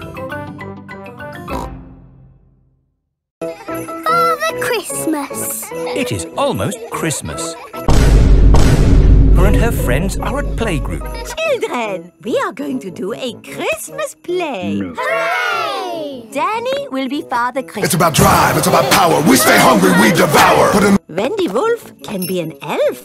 Father Christmas. It is almost Christmas. Peppa and her friends are at playgroup. Children, we are going to do a Christmas play. Hooray! Danny will be Father Christmas. It's about drive, it's about power. We stay hungry, we devour. Wendy Wolf can be an elf.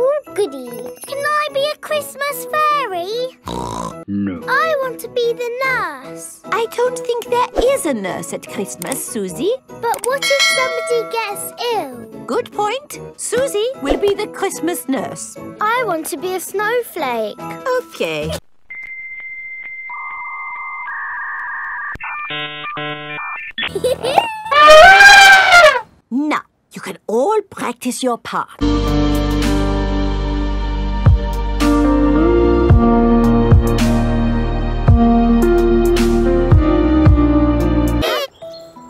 Oh, goody. Can I be a Christmas fairy? No. I want to be the nurse. I don't think there is a nurse at Christmas, Susie. But what if somebody gets ill? Good point. Susie will be the Christmas nurse. I want to be a snowflake. Okay. Now, you can all practice your part.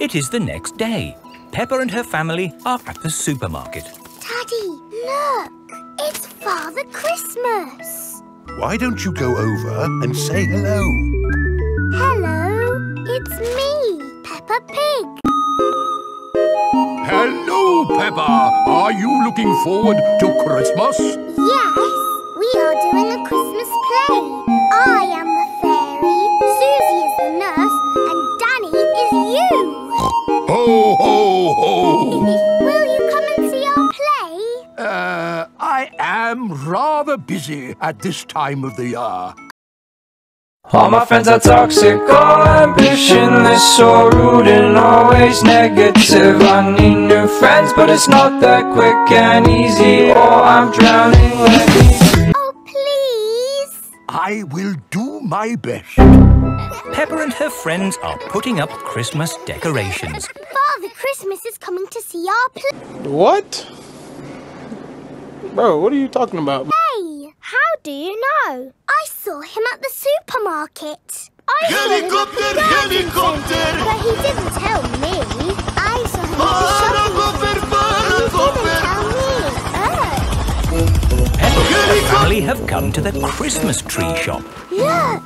It is the next day. Peppa and her family are at the supermarket. Daddy, look. It's Father Christmas. Why don't you go over and say hello? Hello, it's me, Peppa Pig. Hello, Peppa. Are you looking forward to Christmas? Yes, we are doing a Christmas play. I am the fairy, Susie is the nurse, and Danny is you. Ho, ho, ho. Will you come and see our play? I am rather busy at this time of the year. All my friends are toxic, all ambitionless, so rude and always negative. I need new friends, but it's not that quick and easy, or I'm drowning. Oh, please. I will do my best. Peppa and her friends are putting up Christmas decorations. Father Christmas is coming to see our play. What? Bro, what are you talking about? Hey, how do you know? I saw him at the supermarket. I saw him at the garden centre, but he didn't tell me. I saw him at the shopping centre, and he didn't tell me. Peppa and her family have come to the Christmas tree shop. Look,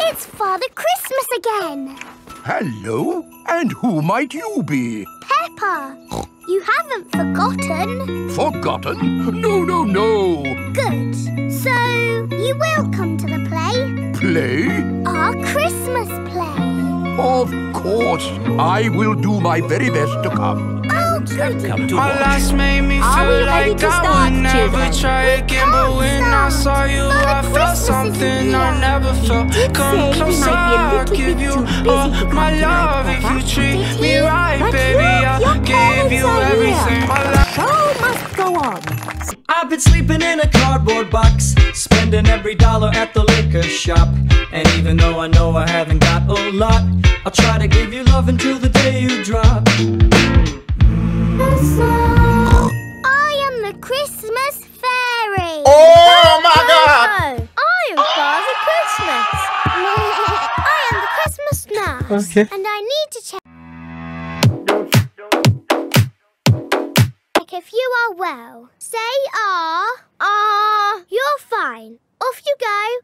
it's Father Christmas again. Hello, and who might you be? Peppa, you haven't forgotten. Forgotten? No, no, no. Good. So, you will come to the play? Play? Our Christmas play. Of course. I will do my very best to come. Oh, goody. Come to My watch. last made me Are we feel ready like to I start, would never children? try again, but when I saw you, I Father felt Christmas is something here. I never felt. did Come say we closer, might be a I'll little give bit you too busy to all come my tonight, love. If Peppa. you treat Did me you? right, But baby, look, I'll your give parents you are everything. here. My The show must go on. I've been sleeping in a cardboard box, spending every dollar at the liquor shop. And even though I know I haven't got a lot, I'll try to give you love until the day you drop. I am the Christmas fairy. Oh my God! I am Father Christmas. I am the Christmas nurse. Okay. And I need to check if you are well. Say you're fine. Off you go.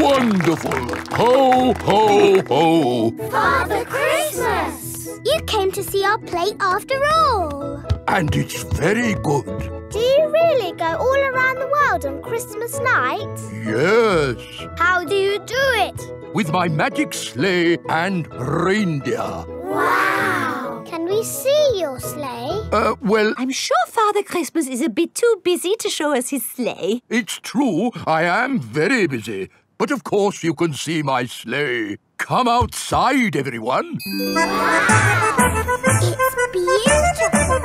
Wonderful. Ho, ho, ho. Father Christmas! You came to see our play after all. And it's very good. Do you really go all around the world on Christmas night? Yes. How do you do it? With my magic sleigh and reindeer. Wow! Can we see your sleigh? Well, I'm sure Father Christmas is a bit too busy to show us his sleigh. it's true, I am very busy. But of course you can see my sleigh. Come outside, everyone. It's beautiful.